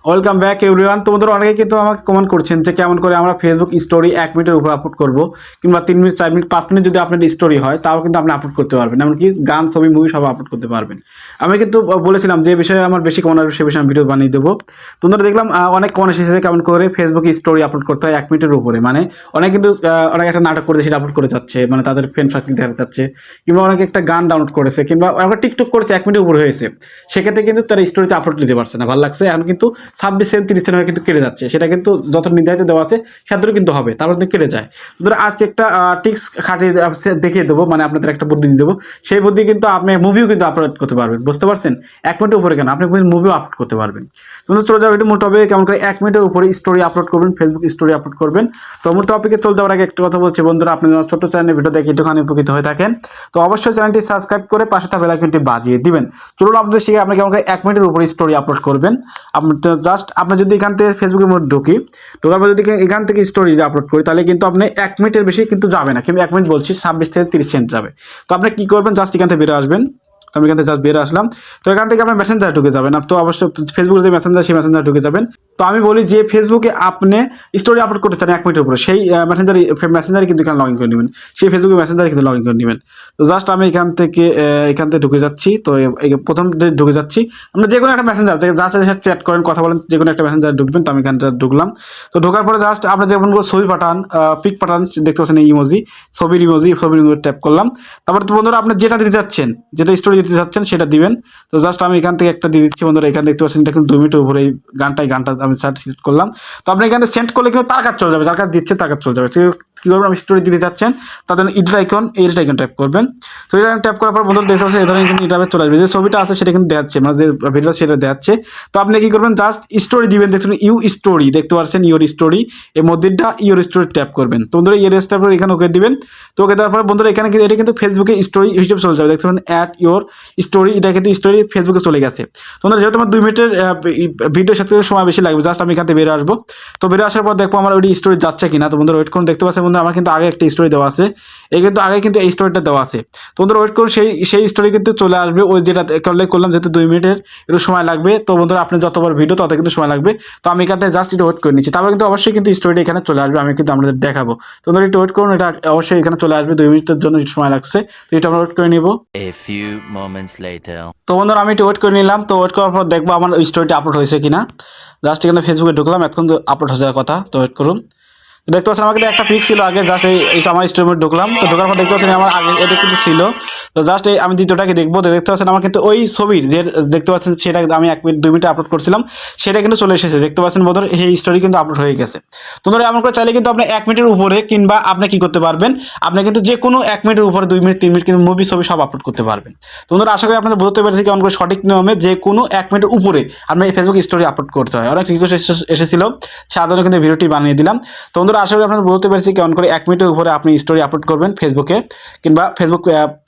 Welcome back everyone. তোমাদের অনেকে কিন্তু আমাকে কমেন্ট করছেন যে কেমন করে আমরা ফেসবুক স্টোরি 1 মিনিটের উপর আপলোড করব, কিংবা 3 মিনিট 4 মিনিট 5 মিনিট যদি আপনার স্টোরি হয় তাও কিন্তু আপনি আপলোড করতে পারবেন, এমনকি গান ছবি মুভি সব আপলোড করতে পারবেন। আমি কিন্তু বলেছিলাম যে বিষয়ে আমার বেশি কমেন্ট আসবে সে বিষয়ে আমি ভিডিও বানিয়ে দেবো। তোমরা দেখলাম অনেক কমেন্ট এসেছে কেমন করে ফেসবুকে স্টোরি আপলোড করতে হয় 1 মিনিটের উপরে। মানে অনেক কিন্তু অনেক একটা নাটক করেছে সেটা আপলোড করে যাচ্ছে, মানে তাদের ফ্রেন্ড সার্কেল দেখাতে যাচ্ছে, কিংবা অনেকে একটা গান ডাউনলোড করেছে, কিংবা অনেকে টিকটক করেছে 1 মিনিটের উপরে হয়েছে, সেক্ষেত্রে কিন্তু তারা স্টোরিতে আপলোড দিতে পারছে না। ভালো লাগছে এখন কিন্তু 26 সেকেন্ড 30 সেকেন্ড কিন্তু কেটে যাচ্ছে, সেটা কিন্তু যত নির্ধারিত দেওয়া আছে সেটা কিন্তু হবে, তারপর কিন্তু কেটে যায়। ধরো আজকে একটা টিক্স খাটিয়ে দেখিয়ে দেবো, মানে আপনাদের একটা বুদ্ধি দিয়ে দেবো, সেই বুদ্ধি কিন্তু আপনি মুভিও কিন্তু আপলোড করতে পারবেন। বুঝতে পারছেন? 1 মিনিটের উপরে কেন, আপনি মুভিও আপলোড করতে পারবেন। তোমরা চলে যাও, এটা মূল টপিকে কেমন করে 1 মিনিটের উপরে স্টোরি আপলোড করবেন, ফেসবুক স্টোরি আপলোড করবেন। তো মূল টপিকে চলে যাওয়ার আগে একটা কথা বলছি বন্ধুরা, আপনি যদি ছোট চ্যানেলে ভিডিও দেখে একটুখানি উপকৃত হয়ে থাকেন তো অবশ্যই চ্যানেলটি সাবস্ক্রাইব করে পাশে থাকা বেল আইকনটি বাজিয়ে দিবেন। চলুন আপনাদের শিখে আপনি কেমন করে 1 মিনিটের উপরে স্টোরি আপলোড করবেন। আপনি জাস্ট আপনি যদি এখান থেকে ফেসবুকের মধ্যে ঢোকার পর যদি এখান থেকে স্টোরি আপলোড করি তাহলে কিন্তু আপনি 1 মিনিটের বেশি কিন্তু যাবে না, কিন্তু 1 মিনিট বলছি 26 থেকে 30 সেকেন্ড যাবে। তো আপনি কি করবেন, জাস্ট এখান থেকে বেরো আসবেন। তো আমি এখান থেকে জাস্ট বেরো আসলাম। তো এখান থেকে আপনার মেসেঞ্জারে ঢুকে যাবেন। তো অবশ্যই ফেসবুকের যে মেসেঞ্জার সেই মেসেঞ্জারে ঢুকে যাবেন। তো আমি বলি যে ফেসবুকে আপনি স্টোরি আপলোড করতে চান 1 মিনিটের উপরে, সেই মেসেঞ্জারে কিন্তু এখানে লগ ইন করে নেবেন, সেই ফেসবুকের মেসেঞ্জারে কিন্তু লগ ইন করে নেবেন। তো জাস্ট আমি এখান থেকে ঢুকে যাচ্ছি। তো প্রথম ঢুকে যাচ্ছি, আমরা যে কোনো একটা মেসেঞ্জার থেকে যার সাথে চ্যাট করেন কথা বলেন যে কোনো একটা মেসেঞ্জারে ঢুকবেন। তো আমি এখানটা ঢুকলাম। তো ঢোকার পরে জাস্ট আপনি যেমন ছবি পাঠান, পিক পাঠান, দেখতে পাচ্ছেন এই ইমোজি, ছবির ইমোজি ট্যাপ করলাম। তারপরে তো বন্ধুরা আপনি যেটা দিতে যাচ্ছেন, যেটা স্টোরি দিতে যাচ্ছেন সেটা দিবেন। তো জাস্ট আমি এখান থেকে একটা দিয়ে দিচ্ছি বন্ধুরা। এখানে দেখতে পাচ্ছেন এটা কিন্তু 2 মিনিটের উপরে এই গানটা আমি সিলেক্ট করলাম। তো আপনি এখানে সেন্ড করলে কিন্তু তার কাছে চলে যাবে, যার কাছে দিচ্ছে তার কাছে চলে যাবে। কি করবেন, আমি স্টোরি দিতে যাচ্ছেন তার জন্য এডিট আইকন ট্যাপ করবেন। তো এটা ট্যাপ করার পর বন্ধুরা দেখতে পাচ্ছেন এই ধরনের কিন্তু এটা চলে আসবে, যে ছবিটা আছে সেটা কিন্তু দেখাচ্ছে, মানে যে ভিডিও সেটা দেখাচ্ছে। তো আপনি কি করবেন, জাস্ট স্টোরি দিবেন। দেখুন ইউ স্টোরি দেখতে পাচ্ছেন, ইউর স্টোরি এর মধ্যেটা ইউর স্টোরি ট্যাপ করবেন। তো বন্ধুরা ইউর ট্যাপ করে এখানে ওকে দিবেন। তো ওকে দেওয়ার পর বন্ধুরা এখানে এটা কিন্তু ফেসবুকে স্টোরি হিসেবে চলে যাবে। দেখতে পাচ্ছেন অ্যাড ইউর স্টোরি, এটা কিন্তু স্টোরি ফেসবুকে চলে গেছে। তোমরা যেহেতু আমার 2 মিনিটের ভিডিওর সাথে সময় বেশি লাগবে, জাস্ট আমি এখান থেকে বেরো আসবো। তো বেরো আসার পর দেখবো আমার ওই স্টোরি যাচ্ছে কিনা। তো বন্ধুরা ওয়েট করুন, দেখতে পাচ্ছেন বন্ধুরা আমার কিন্তু আগে একটা স্টোরি দেওয়া আছে, এই কিন্তু আগে কিন্তু এই স্টোরিটা দেওয়া আছে। তো বন্ধুরা ওয়েট করুন, সেই স্টোরি কিন্তু চলে আসবে। ওই যেটা করলাম যেহেতু 2 মিনিটের একটু সময় লাগবে, তো বন্ধুরা আপনি যতবার ভিডিও তত কিন্তু সময় লাগবে। তো আমি এখান থেকে জাস্ট একটু ওয়েট করে নিচ্ছি, তারপর কিন্তু অবশ্যই কিন্তু স্টোরিটা এখানে চলে আসবে, আমি কিন্তু আপনাদের দেখাবো। তো বন্ধুরা একটু ওয়েট করুন, এটা অবশ্যই এখানে চলে আসবে। 2 মিনিটের জন্য সময় লাগছে, তো এটা আমরা ওয়েট করে নিব। A few moments later. তো বন্ধুরা আমি একটু ওয়েট করে নিলাম। তো ওয়েট করার পর দেখবো আমার ওই স্টোরিটা আপলোড হয়েছে কিনা। জাস্ট এখানে ফেসবুকে ঢুকলাম, এখন তো আপলোড হয়ে যাওয়ার কথা। তো ওয়েট করুন। দেখতে পাচ্ছেন আমার কিন্তু একটা পিক ছিল আগে, জাস্ট এই আমার স্টোরিতে ঢুকলাম। তো ঢোকার পর দেখতে পাচ্ছেন আমার আগে এটা কিন্তু ছিল। তো জাস্ট আমি দ্বিতীয়টাকে দেখবো। তো দেখতে পাচ্ছেন আমার কিন্তু ওই ছবির যে দেখতে পাচ্ছেন সেটা আমি 1 মিনিট 2 মিনিটে আপলোড করছিলাম, সেটা কিন্তু চলে এসেছে। দেখতে পাচ্ছেন বন্ধুরা এই স্টোরি কিন্তু আপলোড হয়ে গেছে। তোমরা এমন করে চাইলে কিন্তু আপনি 1 মিনিটের উপরে, কিংবা আপনি কি করতে পারবেন, আপনি কিন্তু যে কোনো 1 মিনিটের উপরে 2 মিনিট 3 মিনিট কিন্তু মুভি ছবি সব আপলোড করতে পারবেন। তোমরা আশা করি আপনাদের বুঝতে পেরেছি কেমন করে সঠিক নিয়মে যে কোনো 1 মিনিটের উপরে আপনি ফেসবুক স্টোরি আপলোড করতে হয়। অনেক রিকোয়েস্ট এসেছিল, সাধারণত কিন্তু ভিডিওটি বানিয়ে দিলাম। তো বন্ধুরা আশা করি আপনারা বুঝতে পেরেছি কেমন করে 1 মিনিটের উপরে আপনি স্টোরি আপলোড করবেন ফেসবুকে, কিংবা ফেসবুক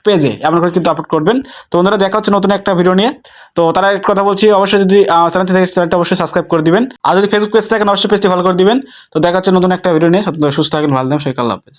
পেজে এমন করে কিন্তু আপলোড করবেন। তো বন্ধুরা দেখা হচ্ছে নতুন একটা ভিডিও নিয়ে। তো তারা একটা কথা বলছি, অবশ্যই যদি চ্যানেলটি থেকে চ্যানেলটা অবশ্যই সাবস্ক্রাইব করে দিবেন, আর যদি ফেসবুক পেজ থাকেন অবশ্যই পেজটি ফলো করে দিবেন। তো দেখা হচ্ছে নতুন একটা ভিডিও নিয়ে। সুস্থ থাকেন, ভালো থাকেন, আল্লাহ হাফেজ।